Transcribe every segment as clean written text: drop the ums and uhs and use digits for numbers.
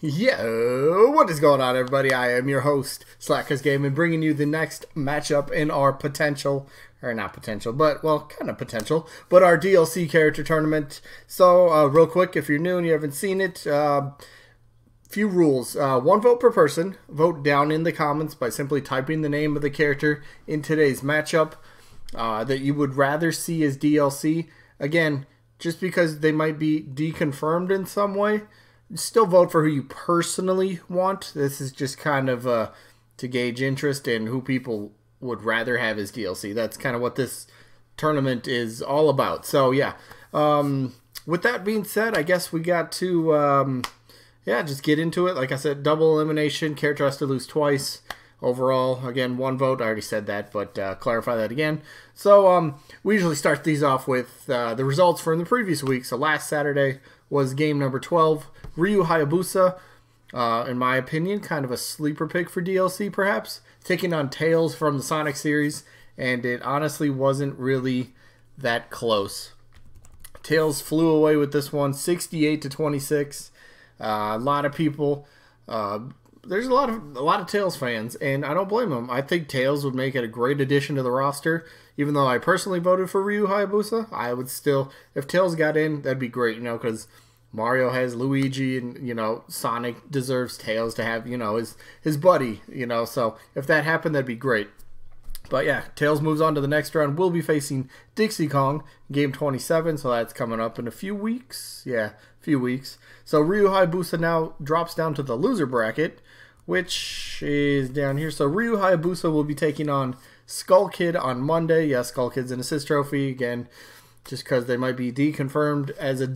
Yo, what is going on, everybody? I am your host, Slackerz Gaming, bringing you the next matchup in our potential, or not potential, but, well, kind of potential, but our DLC character tournament. So, real quick, if you're new and you haven't seen it, few rules. One vote per person. Vote down in the comments by simply typing the name of the character in today's matchup that you would rather see as DLC. Again, just because they might be deconfirmed in some way, still vote for who you personally want. This is just kind of to gauge interest in who people would rather have as DLC. That's kind of what this tournament is all about. So, yeah. With that being said, I guess we got to, just get into it. Like I said, double elimination. Character has to lose twice. Overall, again, one vote. I already said that, but clarify that again. So, we usually start these off with the results from the previous week. So, last Saturday was game number 12. Ryu Hayabusa, in my opinion, kind of a sleeper pick for DLC, perhaps. Taking on Tails from the Sonic series, and it honestly wasn't really that close. Tails flew away with this one, 68-26. A lot of people... there's a lot of Tails fans, and I don't blame them. I think Tails would make it a great addition to the roster. Even though I personally voted for Ryu Hayabusa, I would still, if Tails got in, that'd be great, because Mario has Luigi, and, Sonic deserves Tails to have, his buddy, so if that happened, that'd be great. But yeah, Tails moves on to the next round. We'll be facing Dixie Kong, game 27, so that's coming up in a few weeks. Yeah, a few weeks. So Ryu Hayabusa now drops down to the loser bracket, which is down here. So Ryu Hayabusa will be taking on Skull Kid on Monday. Yeah, Skull Kid's an assist trophy. Again, just because they might be deconfirmed as a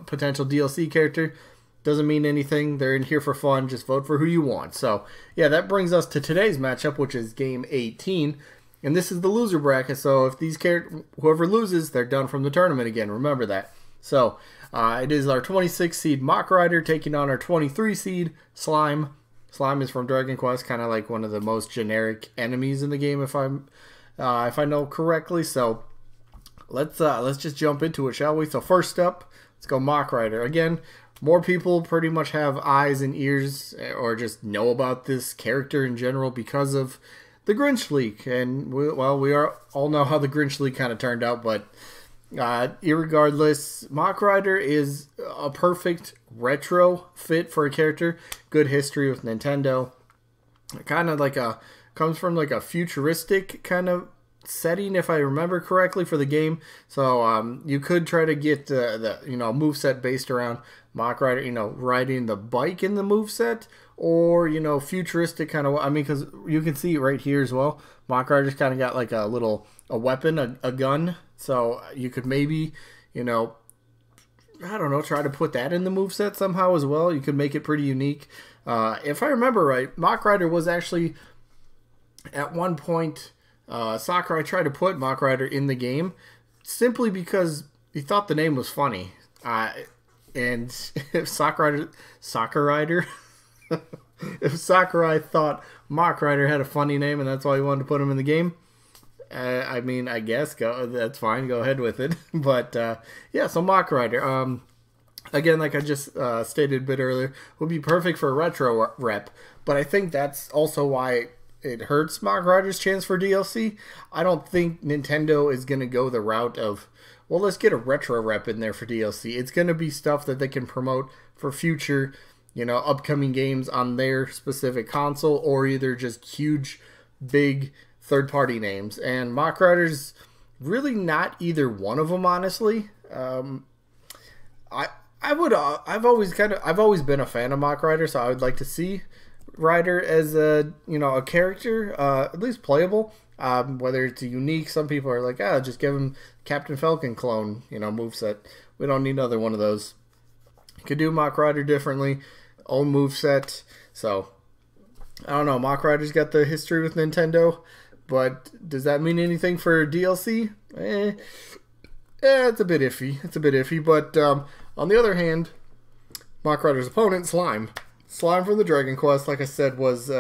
potential DLC character doesn't mean anything. They're in here for fun. Just vote for who you want. So, yeah, that brings us to today's matchup, which is game 18. And this is the loser bracket. So, if these whoever loses, they're done from the tournament again. Remember that. So, it is our 26 seed Mach Rider taking on our 23 seed Slime. Slime is from Dragon Quest, kind of like one of the most generic enemies in the game, if I know correctly. So, let's just jump into it, shall we? So, first up, let's go Mach Rider. Again, more people pretty much have eyes and ears or just know about this character in general because of the Grinch leak. And, we all know how the Grinch leak kind of turned out, but irregardless, Mach Rider is a perfect retro fit for a character. Good history with Nintendo. Kind of like comes from like a futuristic kind of setting, if I remember correctly, for the game. So you could try to get the moveset based around Mach Rider, riding the bike in the moveset, or futuristic kind of. I mean, because you can see it right here as well. Mach Rider's kind of got like a weapon, a gun. So you could maybe, I don't know, try to put that in the moveset somehow as well. You could make it pretty unique. If I remember right, Mach Rider was actually at one point. Sakurai tried to put Mach Rider in the game simply because he thought the name was funny. And if Sakurai thought Mach Rider had a funny name and that's why he wanted to put him in the game, I mean, I guess that's fine. Go ahead with it. But yeah, so Mach Rider. Again, like I just stated a bit earlier, would be perfect for a retro rep. But I think that's also why it hurts Mach Rider's chance for DLC. I don't think Nintendo is going to go the route of, well, let's get a retro rep in there for DLC. It's going to be stuff that they can promote for future, upcoming games on their specific console, or either just huge, big third-party names. And Mach Rider's really not either one of them, honestly. I've always been a fan of Mach Rider, so I would like to see Rider as a character, at least playable. Whether it's unique, some people are like, just give him Captain Falcon clone, moveset. We don't need another one of those. Could do Mach Rider differently, own moveset. So I don't know. Mach Rider's got the history with Nintendo, but does that mean anything for DLC? It's a bit iffy. But on the other hand, Mach Rider's opponent, Slime. Slime from the Dragon Quest, like I said, was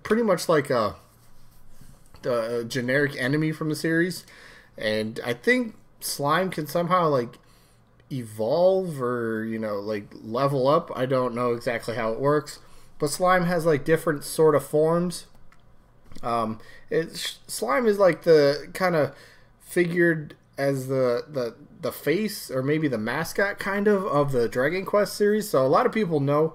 pretty much like a generic enemy from the series. And I think Slime can somehow, like, evolve or, like level up. I don't know exactly how it works. But slime has like different sort of forms. Slime is like the kind of figured as the face or maybe the mascot kind of the Dragon Quest series. So a lot of people know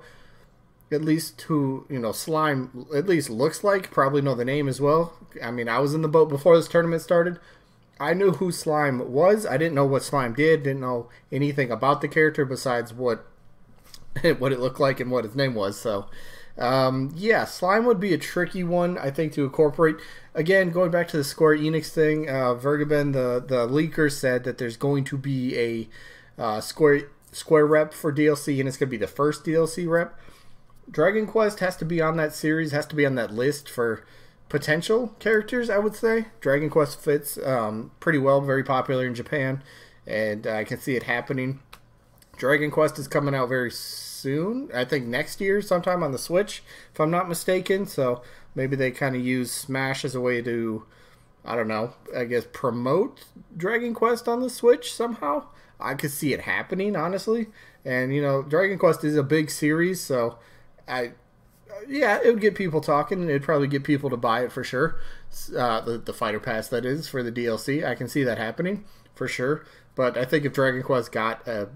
at least who Slime at least looks like, probably know the name as well. I mean, I was in the boat before this tournament started. I knew who Slime was. I didn't know what Slime did, didn't know anything about the character besides what it looked like and what his name was. So yeah, Slime would be a tricky one, I think, to incorporate. Again, going back to the Square Enix thing, Vergaben, the leaker, said that there's going to be a Square rep for DLC, and it's going to be the first DLC rep. Dragon Quest has to be on that series, has to be on that list for potential characters, I would say. Dragon Quest fits pretty well, very popular in Japan, and I can see it happening. Dragon Quest is coming out very soon, I think next year sometime on the Switch, if I'm not mistaken, so maybe they kind of use Smash as a way to, I don't know, I guess promote Dragon Quest on the Switch somehow. I could see it happening, honestly, and Dragon Quest is a big series, so yeah, it would get people talking, and it'd probably get people to buy it for sure. The Fighter Pass, that is, for the DLC. I can see that happening for sure. But I think if Dragon Quest got a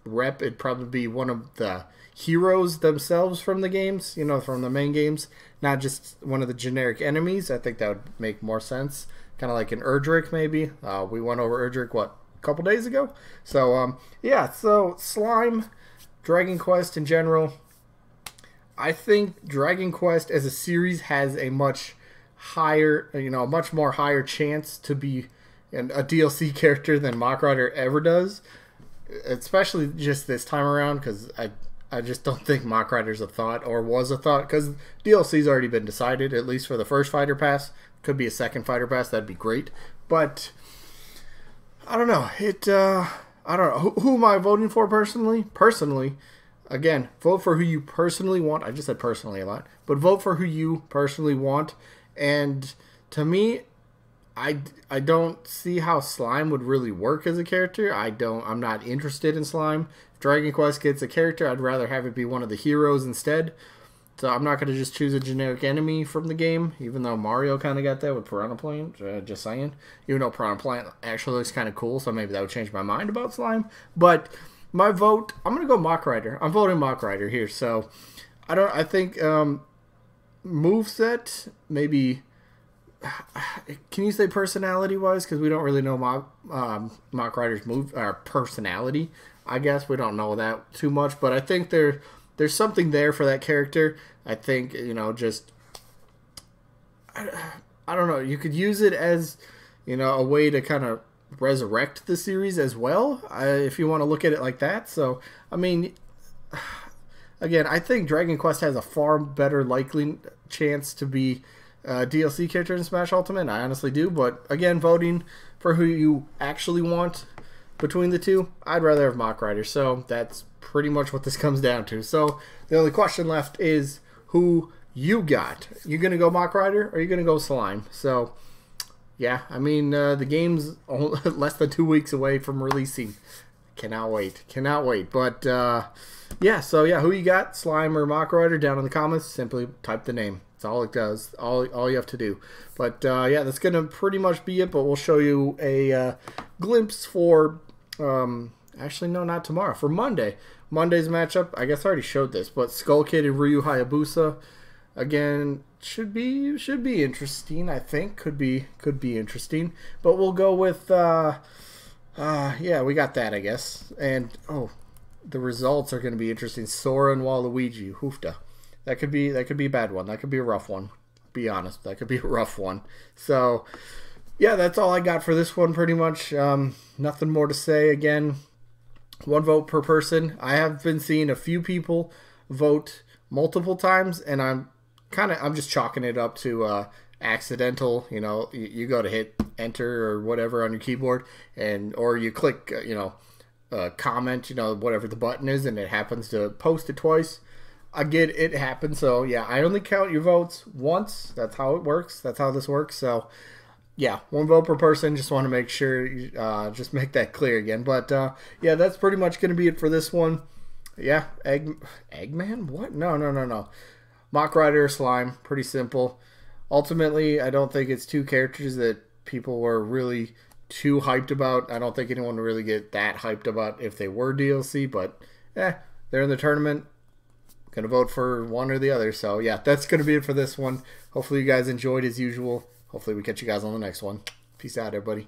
rep, it'd probably be one of the heroes themselves from the games, from the main games, not just one of the generic enemies. I think that would make more sense. Kind of like an Erdrick, maybe. We went over Erdrick, a couple days ago? So, yeah, so Slime, Dragon Quest in general. I think Dragon Quest as a series has a much higher, a much more higher chance to be a DLC character than Mach Rider ever does, especially just this time around, because I just don't think Mach Rider's a thought or was a thought, because DLC's already been decided, at least for the first Fighter Pass. Could be a second Fighter Pass, that'd be great, but I don't know. I don't know. Who am I voting for personally? Again, vote for who you personally want. I just said personally a lot. But vote for who you personally want. And to me, I don't see how Slime would really work as a character. I'm not interested in Slime. If Dragon Quest gets a character, I'd rather have it be one of the heroes instead. So I'm not going to just choose a generic enemy from the game, even though Mario kind of got that with Piranha Plant, just saying. Even though Piranha Plant actually looks kind of cool, so maybe that would change my mind about Slime. But my vote, I'm going to go Mach Rider. I'm voting Mach Rider here. So I think moveset, maybe, can you say personality-wise? Because we don't really know Mach Rider's personality, I guess. We don't know that too much. But I think there's something there for that character. I think, just, I don't know. You could use it as, a way to kind of resurrect the series as well, if you want to look at it like that. So, I mean, again, I think Dragon Quest has a far better likely chance to be a DLC character in Smash Ultimate. I honestly do. But, again, voting for who you actually want between the two, I'd rather have Mach Rider. So, that's pretty much what this comes down to. So, the only question left is who you got. You going to go Mach Rider or are you going to go Slime? So, yeah, I mean, the game's less than 2 weeks away from releasing. Cannot wait. But, yeah, so, yeah, who you got, Slime or Mach Rider, down in the comments. Simply type the name. That's all it does. All you have to do. But, yeah, that's going to pretty much be it. But we'll show you a glimpse for, actually, no, not tomorrow. For Monday. Monday's matchup, I guess I already showed this. But Skull Kid and Ryu Hayabusa, again, should be interesting. I think could be interesting. But we'll go with yeah, we got that, I guess. And the results are going to be interesting. Sora and Waluigi, hoofda. That could be a bad one. That could be a rough one. Be honest, that could be a rough one. So yeah, that's all I got for this one. Pretty much, nothing more to say. Again, one vote per person. I have been seeing a few people vote multiple times, and I'm just chalking it up to accidental. You go to hit enter or whatever on your keyboard, or you click comment, whatever the button is, and it happens to post it twice. I get it happens. So yeah, I only count your votes once. That's how it works. That's how this works. So Yeah, one vote per person. Just want to make sure, just make that clear again. But yeah, that's pretty much going to be it for this one. Yeah, Eggman? What? No. Mach Rider Slime. Pretty simple. Ultimately, I don't think it's two characters that people were really too hyped about. I don't think anyone would really get that hyped about if they were DLC. But they're in the tournament. Gonna vote for one or the other. So yeah, that's going to be it for this one. Hopefully you guys enjoyed as usual. Hopefully we catch you guys on the next one. Peace out, everybody.